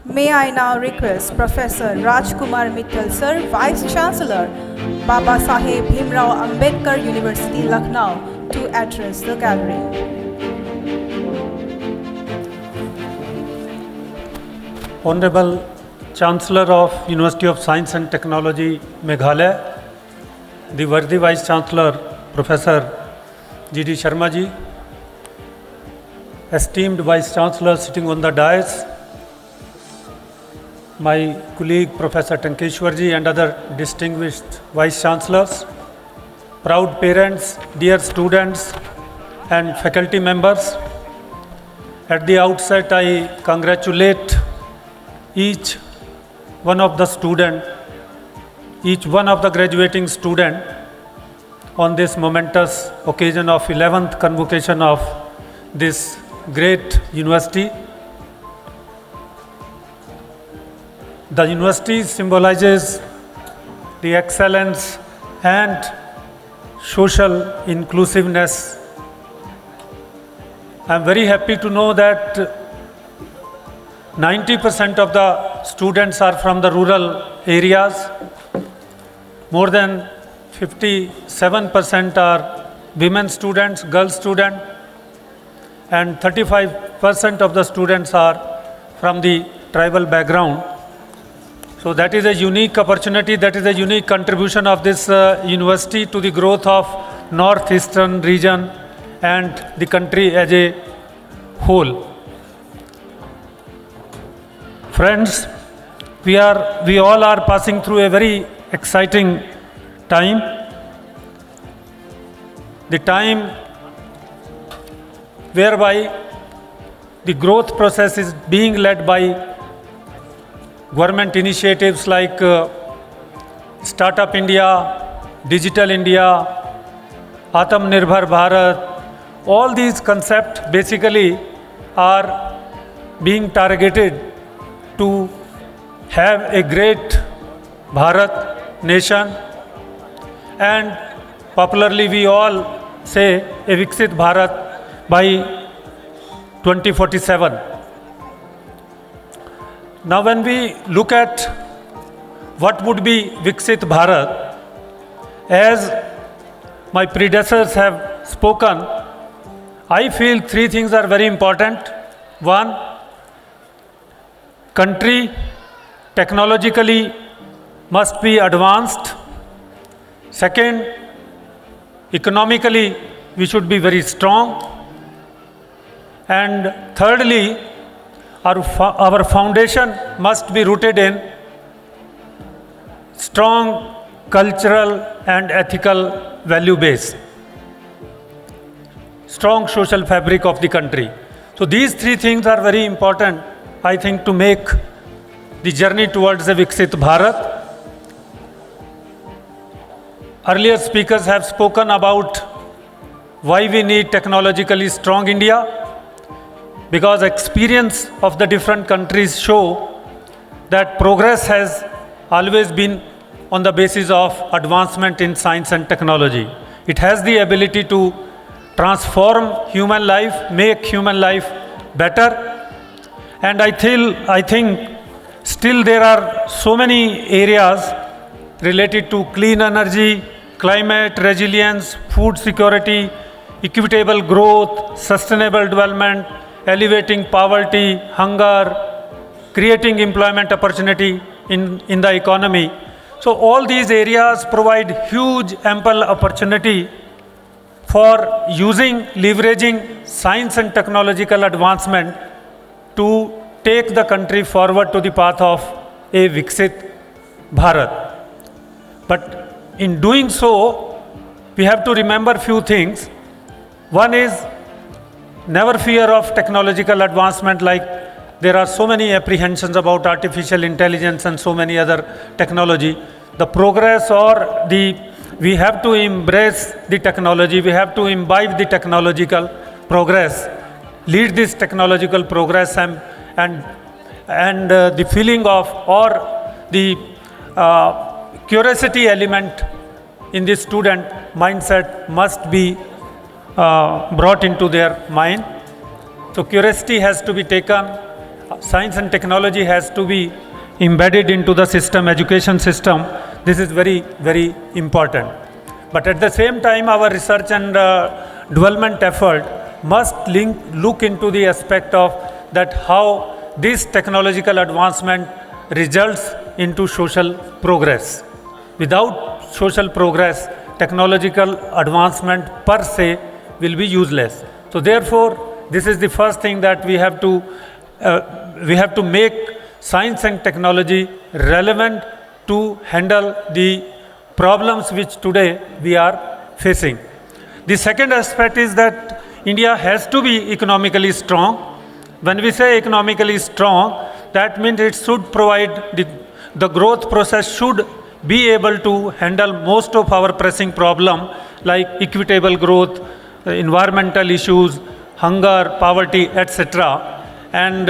May I now request Professor Kumar Mittal, Sir, Vice Chancellor, Babasaheb Bhimrao Ambedkar University, Lucknow, to address the gathering. Honorable Chancellor of University of Science and Technology, Meghalaya, the worthy Vice Chancellor, Professor G.D. Sharma ji, esteemed Vice Chancellor sitting on the dais, my colleague Professor Tankeshwar ji and other distinguished Vice Chancellors, proud parents, dear students and faculty members. At the outset, I congratulate each one of the student, each one of the graduating student on this momentous occasion of 11th convocation of this great university. The university symbolizes the excellence and social inclusiveness. I am very happy to know that 90% of the students are from the rural areas. More than 57% are women students, girl students, and 35% of the students are from the tribal background. So that is a unique opportunity, that is a unique contribution of this university to the growth of northeastern region and the country as a whole. Friends, we all are passing through a very exciting time. The time whereby the growth process is being led by government initiatives like Startup India, Digital India, Atmanirbhar Bharat. All these concepts basically are being targeted to have a great Bharat nation, and popularly we all say a Viksit Bharat by 2047. Now when we look at what would be Viksit Bharat, as my predecessors have spoken, I feel three things are very important. One, country technologically must be advanced. Second, economically we should be very strong. And thirdly, our foundation must be rooted in strong cultural and ethical value base, strong social fabric of the country. So these three things are very important, I think, to make the journey towards a Viksit Bharat. Earlier speakers have spoken about why we need technologically strong India, because experience of the different countries show that progress has always been on the basis of advancement in science and technology. It has the ability to transform human life, make human life better. And I think still there are so many areas related to clean energy, climate resilience, food security, equitable growth, sustainable development, elevating poverty, hunger, creating employment opportunity in the economy. So all these areas provide huge, ample opportunity for leveraging science and technological advancement to take the country forward to the path of a Viksit Bharat. But in doing so, we have to remember few things. One is never fear of technological advancement, like there are so many apprehensions about artificial intelligence and so many other technology. The progress we have to embrace the technology, we have to imbibe the technological progress, lead this technological progress, and the feeling of, or the curiosity element in the student mindset must be brought into their mind. So curiosity has to be taken, science and technology has to be embedded into the system, education system. This is very, very important. But at the same time, our research and development effort must look into the aspect of that how this technological advancement results into social progress. Without social progress, technological advancement per se will be useless. So therefore, this is the first thing that we have to make science and technology relevant to handle the problems which today we are facing. The second aspect is that India has to be economically strong. When we say economically strong, that means it should provide the growth process should be able to handle most of our pressing problem like equitable growth, environmental issues, hunger, poverty, etc. And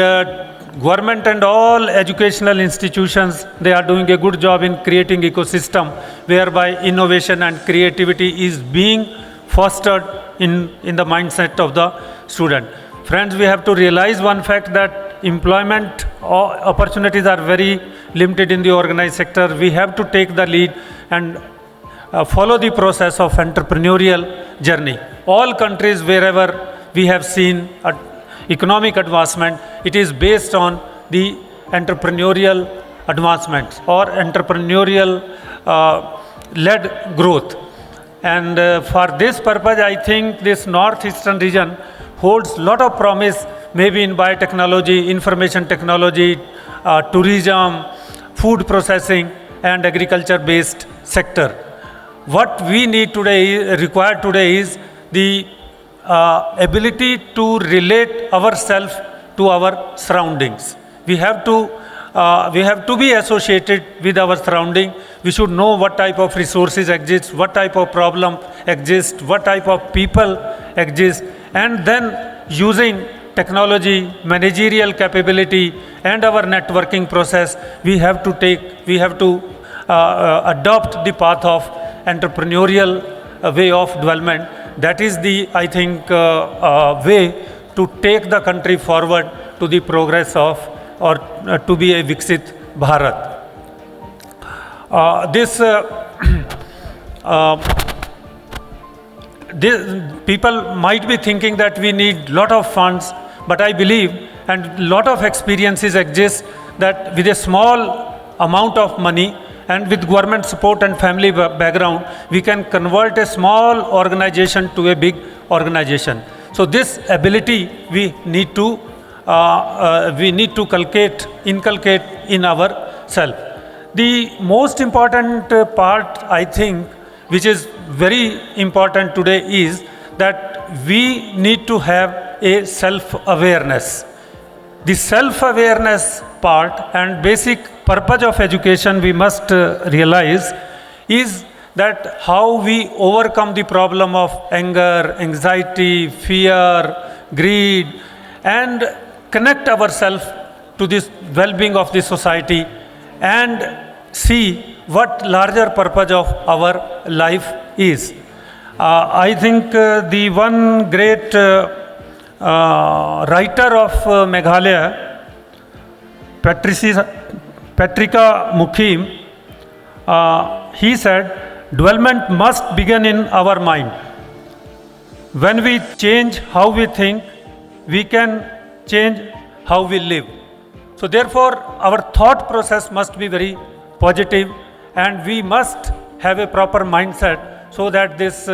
government and all educational institutions, they are doing a good job in creating ecosystem whereby innovation and creativity is being fostered in the mindset of the student. Friends, we have to realize one fact that employment opportunities are very limited in the organized sector. We have to take the lead and follow the process of entrepreneurial journey. All countries wherever we have seen economic advancement, it is based on the entrepreneurial advancement or entrepreneurial led growth. And for this purpose, I think this northeastern region holds a lot of promise, maybe in biotechnology, information technology, tourism, food processing, and agriculture-based sector. What we need today, required today, is the ability to relate ourselves to our surroundings. We have to be associated with our surrounding. We should know what type of resources exist, what type of problem exists, what type of people exist, and then using technology, managerial capability, and our networking process, we have to adopt the path of entrepreneurial way of development. That is the, I think, way to take the country forward to the progress of, or to be a Viksit Bharat. People might be thinking that we need lot of funds, but I believe, and lot of experiences exist, that with a small amount of money and with government support and family background, we can convert a small organization to a big organization. So this ability we need to inculcate in ourselves. The most important part, I think, which is very important today, is that we need to have a self-awareness. The self-awareness part and basic purpose of education we must realize is that how we overcome the problem of anger, anxiety, fear, greed, and connect ourselves to this well-being of the society and see what larger purpose of our life is. I think the one great writer of Meghalaya, Patrika Mukim, he said, development must begin in our mind. When we change how we think, we can change how we live. So therefore, our thought process must be very positive, and we must have a proper mindset so that this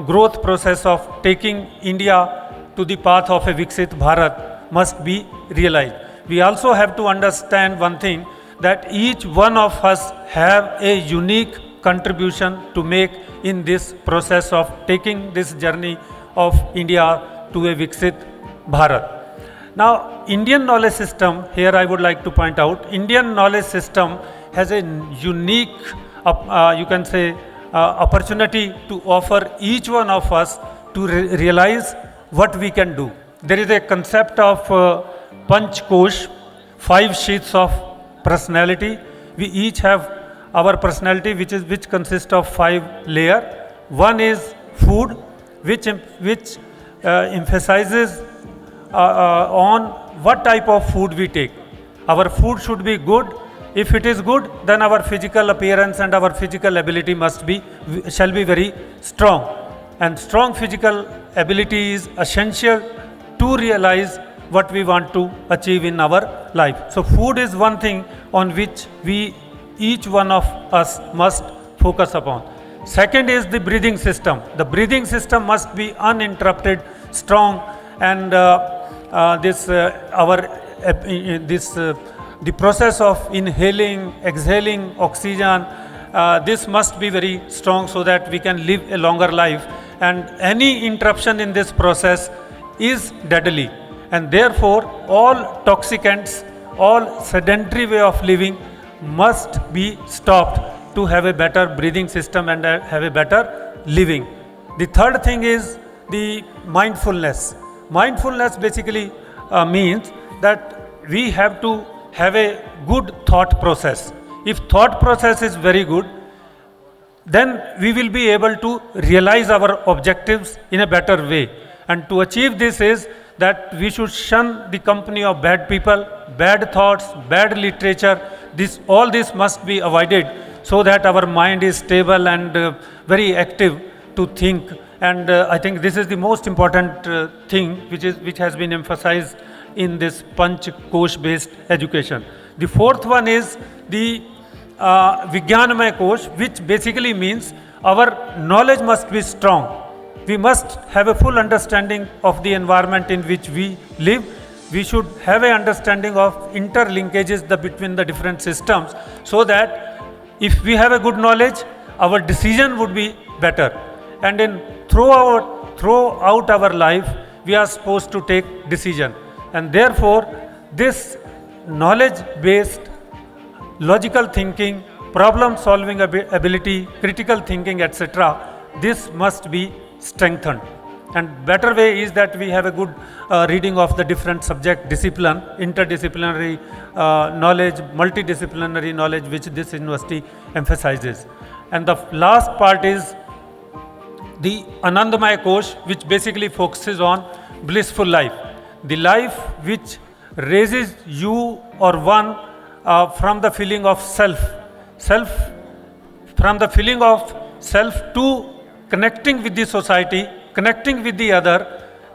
growth process of taking India to the path of a Viksit Bharat must be realized. We also have to understand one thing, that each one of us have a unique contribution to make in this process of taking this journey of India to a Viksit Bharat. Now, Indian knowledge system, here I would like to point out, Indian knowledge system has a unique, you can say, opportunity to offer each one of us to realize what we can do. There is a concept of Panch Kosh, 5 sheets of personality. We each have our personality which consists of 5 layers. One is food, which emphasizes on what type of food we take. Our food should be good. If it is good, then our physical appearance and our physical ability shall be very strong. And strong physical ability is essential to realize what we want to achieve in our life. So food is one thing on which each one of us must focus upon. Second is the breathing system. The breathing system must be uninterrupted, strong, and the process of inhaling, exhaling oxygen, this must be very strong so that we can live a longer life, and any interruption in this process is deadly, and therefore all toxicants, all sedentary way of living must be stopped to have a better breathing system and have a better living. The third thing is the mindfulness. Mindfulness basically means that we have to have a good thought process. If thought process is very good, then we will be able to realize our objectives in a better way. And to achieve this is that we should shun the company of bad people, bad thoughts, bad literature. All this must be avoided so that our mind is stable and very active to think. And I think this is the most important thing which has been emphasized in this Panch Kosh based education. The fourth one is the Vigyanamay Kosh, which basically means our knowledge must be strong. We must have a full understanding of the environment in which we live. We should have an understanding of interlinkages between the different systems, so that if we have a good knowledge, our decision would be better. And throughout our life, we are supposed to take decision. And therefore, this knowledge-based logical thinking, problem-solving ability, critical thinking, etc., this must be strengthened. And better way is that we have a good reading of the different subject discipline, interdisciplinary knowledge, multidisciplinary knowledge, which this university emphasizes. And the last part is the Anandamaya Kosh, which basically focuses on blissful life. The life which raises you or one from the feeling of from the feeling of self to connecting with the society, connecting with the other,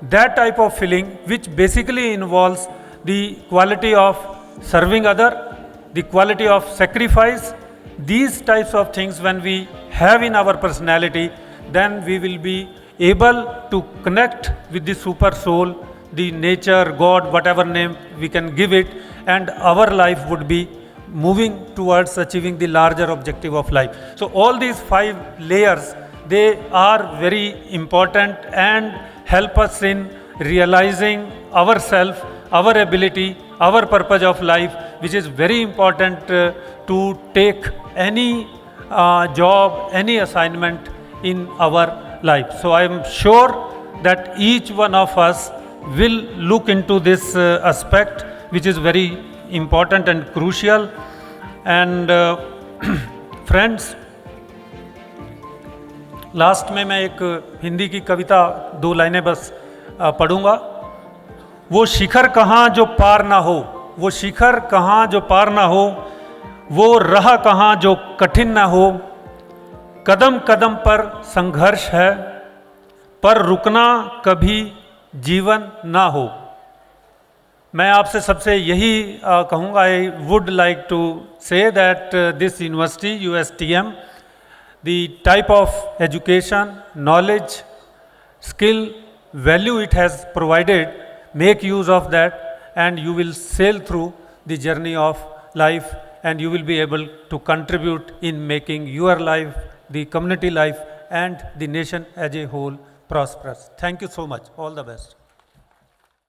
that type of feeling which basically involves the quality of serving other, the quality of sacrifice. These types of things when we have in our personality, then we will be able to connect with the super soul, the nature, God, whatever name we can give it, and our life would be moving towards achieving the larger objective of life. So all these 5 layers, they are very important and help us in realizing ourselves, our ability, our purpose of life, which is very important to take any job, any assignment in our life. So I am sure that each one of us will look into this aspect, which is very important and crucial. And friends, last में मैं एक हिंदी की कविता 2 लाइनें बस पढ़ूंगा। वो शिखर कहाँ जो पार ना हो, वो शिखर कहाँ जो पार ना हो, वो राह कहाँ जो कठिन ना हो, कदम कदम पर संघर्ष है, पर रुकना कभी जीवन ना हो। मैं आपसे सबसे यही कहूँगा, I would like to say that this university USTM, the type of education, knowledge, skill, value it has provided, make use of that, and you will sail through the journey of life, and you will be able to contribute in making your life, the community life, and the nation as a whole prosperous. Thank you so much. All the best.